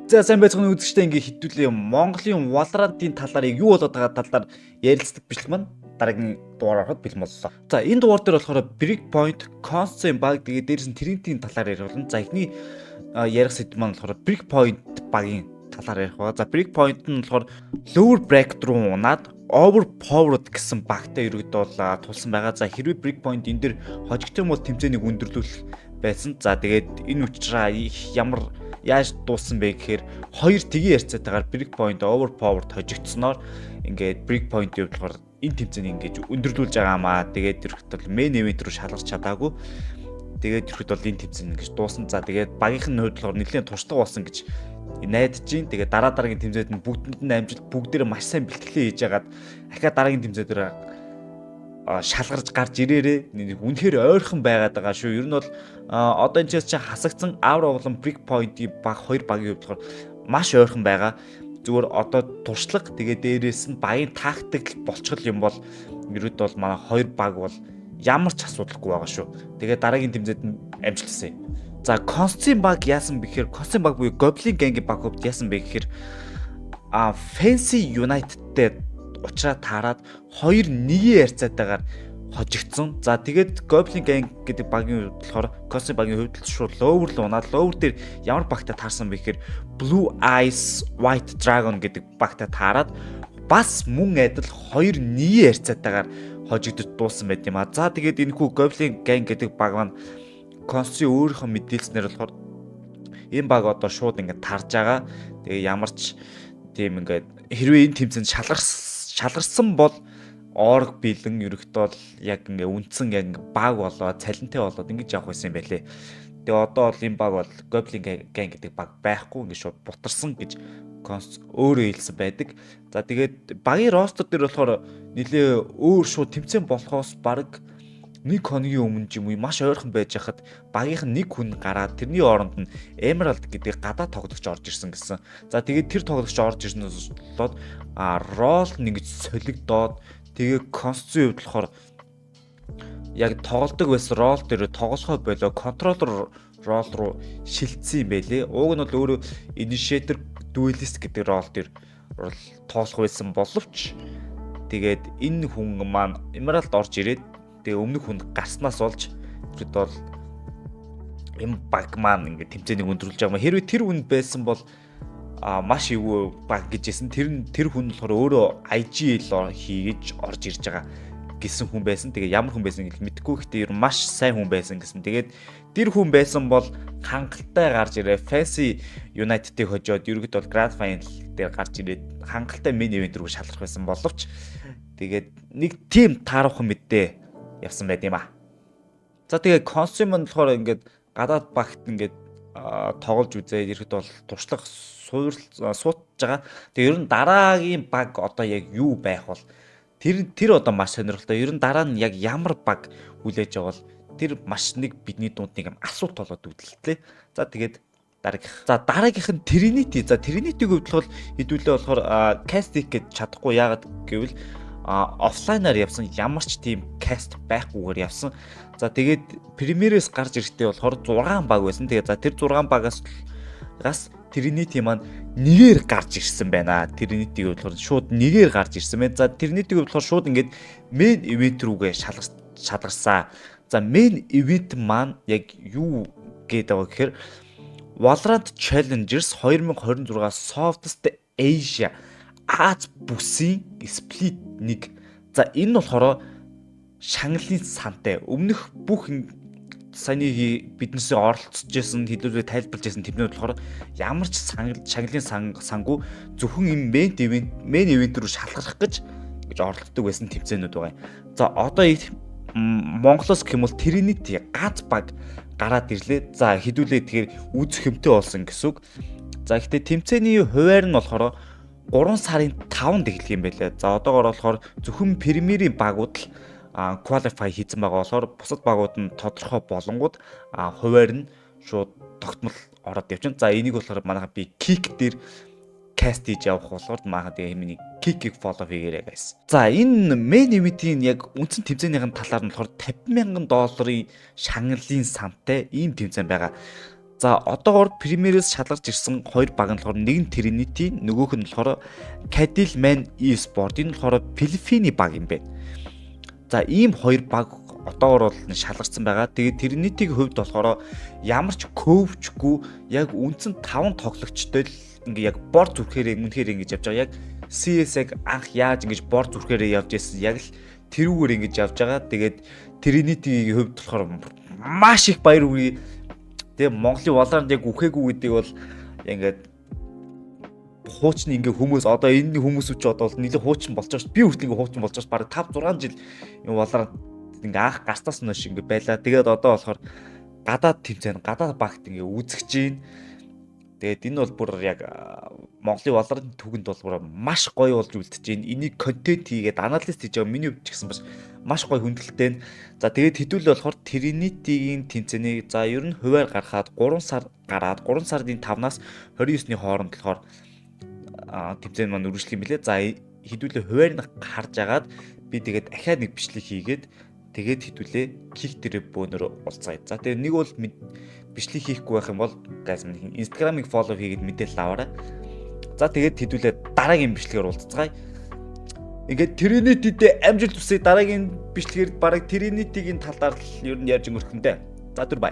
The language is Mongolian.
За сайн байцгаана үзэгчтэй ингээ хитүүлээ Монголын Valorant-ийн талаар юу болоод байгаа талаар ярилцдаг бичлэг маань дараагийн дугаар ороход бэлэн боллоо. За энэ дугаар дээр болохоор Breakpoint, Constant баг тэгээд дээрээс нь Trinity-ийн талаар ярих болно. За эхний ярих сэдв маань болохоор Breakpoint багийн талаар ярих ба. За Breakpoint нь болохоор lower bracket руу унаад overpowered гэсэн багтай ерөөдөө бол тулсан байгаа. За хэрвээ Breakpoint энэ дэр хожигдсон бол тэмцээнийг өндөрлүүлэх байсан. За тэгээд энэ учраас ямар яаж дууссан бэ гэхээр хоёр тгий ярьцаатайгаар Breakpoint overpowered хожигдсноор ингээд Breakpoint-ийн хувьд болохоор энэ тэмцээнийг ингэж өндөрлүүлж байгаамаа. Тэгээд тэрхэд бол main event руу шалгарч чадаагүй. Тэгээд тэрхэд бол энэ тэмцээн ингэж дууссан. За тэгээд багийнх нь хувьд болохоор нэлээд туршлагатай болсон гэж найдаж байна. Тэгээд дараагийн тэмцээнд нь бүгдэнд нь амжилт бүгдээрээ маш сайн бэлтгэлээ хийж яагаад ахаа дараагийн тэмцээдээр шалгарч гарч ирээрээ үнэхээр ойрхон байгаад байгаа шүү. Ер нь бол одоо энэ чинь хасагдсан Aura болон Breakpoint-ийн баг хоёр багийн хувьд болохоор маш ойрхон байгаа. Зүгээр одоо туршлага тэгээ дээрээс нь багийн тактик болчихл юм бол ерөөд бол манай хоёр баг бол ямар ч асуудалгүй байгаа шүү. Тэгээ дараагийн тэмцээнд нь амжилтсан юм. За Constant баг яасан бэ гэхээр Constant баг буюу Goblin Gang-ийн баг хувьд яасан бэ гэхээр Fancy United-тэй учраа таарад хоёр нэгэн ярьцаатайгаар хожигдсон. За тэгээд Goblin Gang гэдэг багийн хувьд болохоор Constant багийн хувьд шууд lower руу унаад lower дээр ямар багтай таарсан бэ гэхээр Blue Eyes White Dragon гэдэг багтай таарад бас мөн адил хоёр нэгэн ярьцаатайгаар хожигдож дууссан байт юм а. За тэгээд энэ хүү Goblin Gang гэдэг баг маань Constant өөрийнхөө мэдээлснээр болохоор энэ баг одоо шууд ингээд тарж байгаа. Тэгээ ямар ч тийм ингээд хэрвээ энэ тэмцээнд шалгарсан бол орг бэлэн ерөөхдөө бол яг ингээ үндсэн яг баг болоод цалинтай болоод ингэж явах байсан юм байлээ. Тэгээ одоо бол энэ баг бол Goblin Gang гэдэг баг байхгүй ингээ шууд бутарсан гэж өөрөө хэлсэн байдаг. За тэгээд багийн ростер дээр болохоор нэлээ өөр шууд тэмцээн болохоос баг нэг хоногийн өмнө ч юм уу маш ойрхон байж хахад багийнх нь нэг хүн гараад тэрний оронд нь Emerald гэдэг гадаа тоглогч орж ирсэн гэсэн. За тэгээд тэр тоглогч орж ирснээс болоод рол нэгж солигдоод тэгээ Constant хувьд болохоор яг тоглодог байсан рол дээр тоглохоо болоо контроллер рол руу шилжсэн юм байлээ. Уг нь бол өөрөө Initiator Duelist гэдэг рол дээр тоглох байсан боловч тэгээд энэ хүн маань Emerald орж ирээд тэгээ өмнөх хүнд гарснаас олж тэгэд бол энэ баг маань ингээд тэмцээнийг өндөрлөж байгаа. Хэрвээ тэр хүн байсан бол маш эвгүй баг гэжсэн. Тэр хүн болохоор өөрөө IGL хийгэж орж ирж байгаа гэсэн хүн байсан. Тэгээ ямар хүн байсан гэж мэдэхгүй. Гэхдээ ер нь маш сайн хүн байсан гэсэн. Тэгээд тэр хүн байсан бол хангалттай гарч ирээ. Fancy United-ийг хожоод ерөөд бол Grand Final дээр гарч ирээд хангалттай main event рүү шалрах байсан боловч тэгээд нэг тим таарах мэдээ явсан байт юм а. За тэгээ Constant болохоор ингээд гадаад багт ингээд тоглож үзээд ирэхэд бол туршлага суутж байгаа. Тэгээ ер нь дараагийн баг одоо яг юу байх бол тэр одоо маш сонирхолтой. Ер нь дараа нь яг ямар баг хүлээж байгаа бол тэр маш нэг бидний дунд нэг асуулт болоод үүдэлтлээ. За тэгээд дараагийнх нь Trinity. За Trinity-г хувьд хэдүүлээ болохоор casting гэж чадахгүй яагаад гэвэл офлайнаар явсан ямар ч тийм каст байхгүйгээр явсан. За тэгээд премьерээс гарч ирэхдээ болохоор 6 баг байсан. Тэгээд за тэр 6 багаас Trinity маань нэгээр гарч ирсэн байна. Trinity-г болохоор шууд нэгээр гарч ирсэн байна. За Trinity-г болохоор шууд ингээд main event рүүгээ шалгарсан. За main event маань яг юу гэдэг вэ гэхээр Valorant Challengers 2026 Softest Asia Аз бүсийн сплит 1. За энэ нь болохоор шагналын сантай. Өмнөх бүх саяны биднээс оролцож байсан хэлбэрээр тайлбарлаж байсан тэмнүүд болохоор ямар ч шагналын сангуу зөвхөн энэ main event руу шалгарах гэж оролцдог байсан тэмцээнүүд байгаа. За одоо Монголоос гэмэл Trinity гац баг гараад ирлээ. За хэдүүлээ тэгэхээр үзэх юмтай болсон гэсэн үг. За гэхдээ тэмцээний хуваар нь болохоор 3 сарын 5-нд эхлэх юм байлаа. За одоогоор болохоор зөвхөн премьерийн багууд л qualify хийсэн байгаа болохоор бусад багууд нь тодорхой болонгууд хуваар нь шууд тогтмол ороод явчихна. За энийг болохоор манайха би kick дээр cast хийж явах болохоор манайха тэгээ миний kick-ийг follow хийгээрэй guys. За энэ main event-ийн яг үндсэн тэмцээнийхэн талаар нь болохоор $50,000 шагналын сантай ийм тэмцээн байгаа. За одоогоор Премьерээс шалгарч ирсэн хоёр баг нь болохоор нэг нь Trinity, нөгөөх нь болохоор Cadillman eSport. Энэ болохоор Филиппиний баг юм байна. За ийм хоёр баг одоогоор бол шалгарсан байгаа. Тэгээд Trinity-ийн хувьд болохоор ямар ч коучгүй яг үндсэн 5 тоглогчтой л ингээ яг бор зүрхээр үнэхээр ингэж явж байгаа. Яг CS-ийг анх яаж ингэж бор зүрхээрээ явж байсан яг л тэрүүгээр ингэж явж байгаа. Тэгээд Trinity-ийн хувьд болохоор маш их баяр хүргэе. Тэгээ Монголын Valorant яг үхээгүй гэдгийг бол ингээд хуучны ингээ хүмүүс одоо энэ хүмүүс ч одоо нэлээд хуучин болж байгаа шүү. Би хүртэл ингээ хуучин болж байгаа. Бараг 5 6 жил энэ Valorant ингээ анх гастаас нь шиг ингээ байлаа. Тэгээд одоо болохоор гадаад тэмцээн гадаад багт ингээ үзэж гин. Тэгээд энэ бол бүр яг Монголын Valorant түгэнд бол бүр маш гоё болж үлдэж гин. Энийг контент хийгээд анализ хийж байгаа миний хувьд ч гэсэн маш гоё хүндрэлтэй. За тэгээд хэдүүлээ болохоор Trinity-ийн тэмцээний за ер нь хуваар гарахад 3 сар гараад 3 сарын 5-наас 29-ний хооронд болохоор тэмцээн маань үргэлжлэх юм билээ. За хэдүүлээ хуваарийг харж агаад би тэгээд ахаад нэг бичлэг хийгээд тэгээд хэдүүлээ кик дээр бөөнөр уулзъя. За тэгээд нэг бол бичлэг хийхгүй байх юм бол guys минь Instagram-ыг follow хийгээд мэдээлэл аваарай. За тэгээд хэдүүлээ дараагийн бичлэгээр уулзцгаая. Ингээд Trinity-тэй амжилт хүсье дараагийн бичлэгээр бараг Trinity-гийн талаар л ер нь ярьж өнгөрөх юм дээ. За түр бай.